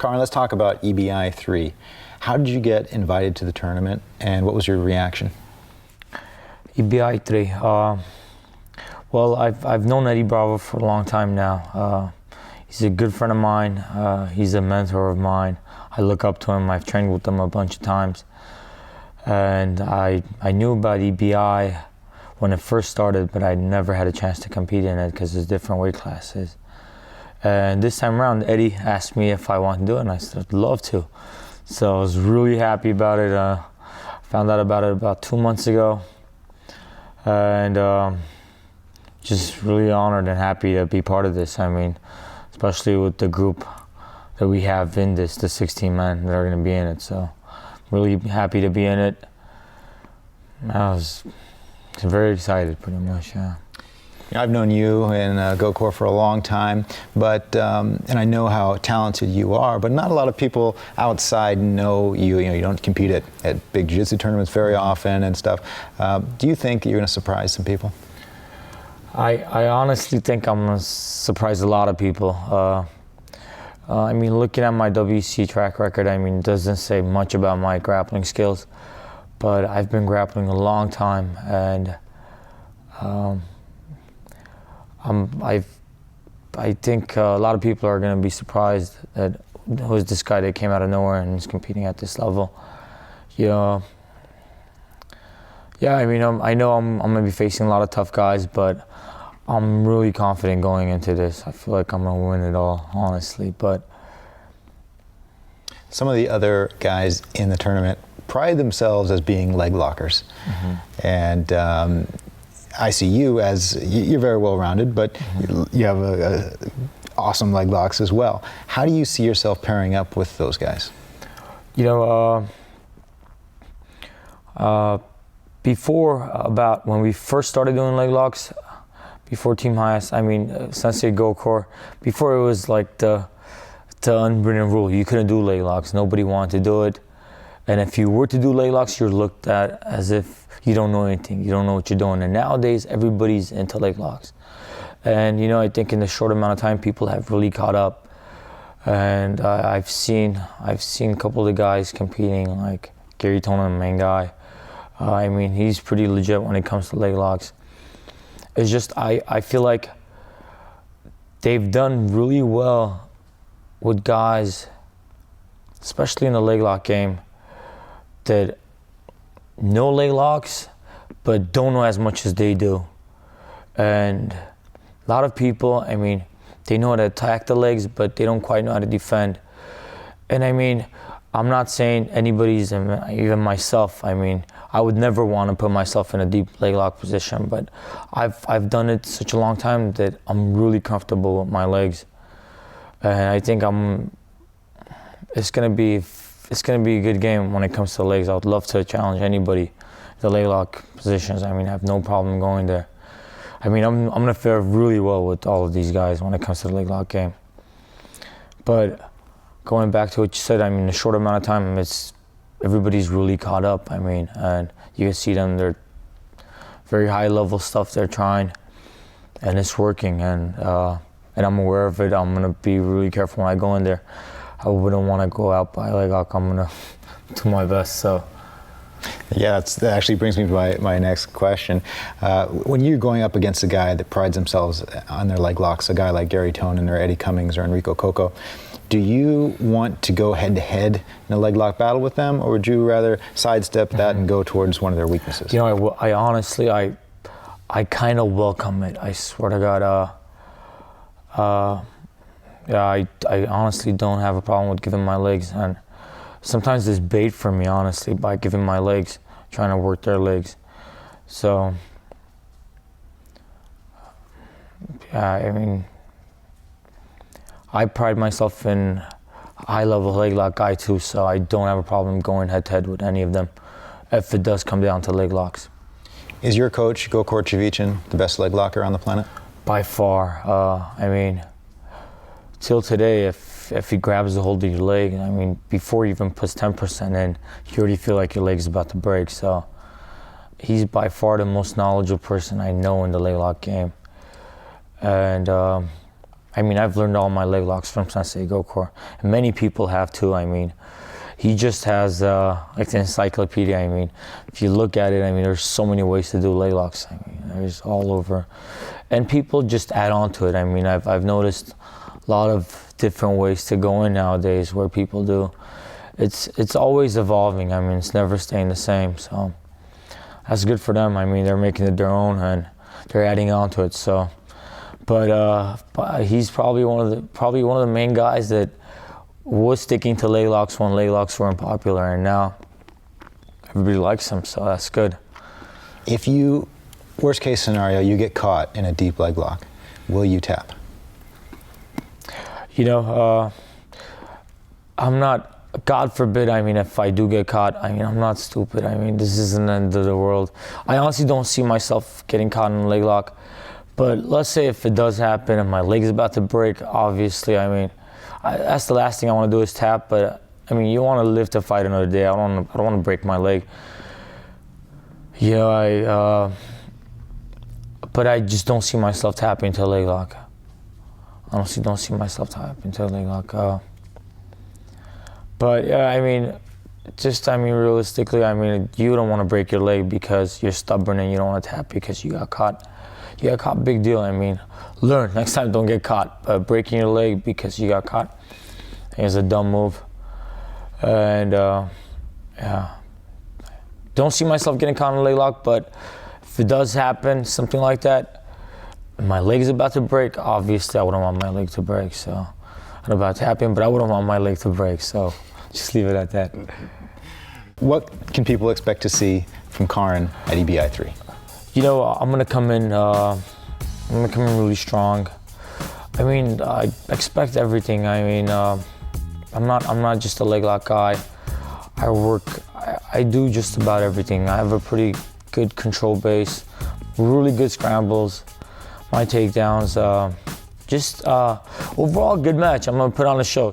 Karen, let's talk about EBI 3. How did you get invited to the tournament, and what was your reaction? EBI 3. Well, I've known Eddie Bravo for a long time now. He's a good friend of mine. He's a mentor of mine. I look up to him. I've trained with him a bunch of times. And I knew about EBI when it first started, but I never had a chance to compete in it because there's different weight classes. And this time around, Eddie asked me if I want to do it, and I said, I'd love to. So I was really happy about it. Found out about it about 2 months ago. And just really honored and happy to be part of this. I mean, especially with the group that we have in this, the 16 men that are going to be in it. So really happy to be in it. I was very excited, pretty much, yeah. I've known you in GoCore for a long time, but and I know how talented you are, but not a lot of people outside know you. You know, you don't compete at big jiu-jitsu tournaments very often and stuff. Do you think you're going to surprise some people? I honestly think I'm going to surprise a lot of people. I mean, looking at my WC track record, I mean, it doesn't say much about my grappling skills, but I've been grappling a long time, and I think a lot of people are going to be surprised that who's this guy that came out of nowhere and is competing at this level. You know, yeah, I mean, I know I'm going to be facing a lot of tough guys, but I'm really confident going into this. I feel like I'm going to win it all, honestly. But some of the other guys in the tournament pride themselves as being leg lockers. Mm-hmm. And I see you as, you're very well-rounded, but mm-hmm. you have a awesome leg locks as well. How do you see yourself pairing up with those guys? You know, before, about when we first started doing leg locks, before Team Highest, I mean, Sensei GoCore, before it was like the unwritten rule. You couldn't do leg locks. Nobody wanted to do it. And if you were to do leg locks, you're looked at as if you don't know anything. You don't know what you're doing. And nowadays, everybody's into leg locks. And, you know, I think in the short amount of time, people have really caught up. And I've seen a couple of the guys competing, like Gary Tonin, the main guy. I mean, he's pretty legit when it comes to leg locks. It's just, I feel like they've done really well with guys, especially in the leg lock game, that know leg locks, but don't know as much as they do. And a lot of people, I mean, they know how to attack the legs, but they don't quite know how to defend. And I mean, I'm not saying anybody's, even myself, I mean, I would never want to put myself in a deep leg lock position, but I've done it such a long time that I'm really comfortable with my legs. And I think it's gonna be a good game when it comes to legs. I would love to challenge anybody. The leg lock positions, I mean, I have no problem going there. I mean, I'm gonna fare really well with all of these guys when it comes to the leg lock game. But going back to what you said, I mean, in a short amount of time, everybody's really caught up. I mean, and you can see them, they're very high level stuff they're trying, and it's working. And I'm aware of it. I'm gonna be really careful when I go in there. I wouldn't want to go out by leg lock. I'm gonna do my best. So. Yeah, that actually brings me to my next question. When you're going up against a guy that prides themselves on their leg locks, a guy like Gary Tonin or Eddie Cummings or Enrico Coco, do you want to go head-to-head in a leg lock battle with them, or would you rather sidestep that and go towards one of their weaknesses? You know, I honestly, I kind of welcome it. I swear to God, yeah, I honestly don't have a problem with giving my legs, and sometimes there's bait for me, honestly, by giving my legs, trying to work their legs. So, yeah, I mean, I pride myself in a high-level leg lock guy too, so I don't have a problem going head-to-head with any of them if it does come down to leg locks. Is your coach, GoCore Chavichin, the best leg locker on the planet? By far. I mean, till today, if he grabs a hold of your leg, I mean, before he even puts 10% in, you already feel like your leg's about to break. So he's by far the most knowledgeable person I know in the leg lock game. And I mean, I've learned all my leg locks from Sensei Gokor. And many people have too. I mean, he just has like the encyclopedia. I mean, if you look at it, I mean, there's so many ways to do leg locks. I mean, there's all over. And people just add on to it. I mean, I've noticed a lot of different ways to go in nowadays where people do. It's always evolving. I mean, it's never staying the same. So that's good for them. I mean, they're making it their own and they're adding on to it. So, but he's probably one of the main guys that was sticking to leg locks when leg locks weren't popular, and now everybody likes them. So that's good. If you, worst case scenario, you get caught in a deep leg lock, will you tap? You know, I'm not. God forbid, I mean, if I do get caught, I mean, I'm not stupid. I mean, this isn't the end of the world. I honestly don't see myself getting caught in a leg lock. But let's say if it does happen and my leg is about to break, obviously, I mean, that's the last thing I want to do is tap. But, I mean, you want to live to fight another day. I don't want to break my leg. You know, but I just don't see myself tapping into a leg lock. I honestly don't see myself tapping into a leg lock. But yeah, I mean, realistically, I mean, you don't want to break your leg because you're stubborn and you don't want to tap because you got caught. You got caught, big deal. I mean, learn. Next time, don't get caught. Breaking your leg because you got caught is a dumb move. And yeah, don't see myself getting caught in a leg lock, but if it does happen, something like that, my leg is about to break, obviously I wouldn't want my leg to break, so I don't know about tapping, but I wouldn't want my leg to break, so just leave it at that. What can people expect to see from Karen at EBI 3? You know, I'm gonna come in really strong. I mean, I expect everything. I mean, I'm not just a leg lock guy. I do just about everything. I have a pretty good control base, really good scrambles, my takedowns. Just overall good match. I'm gonna put on a show.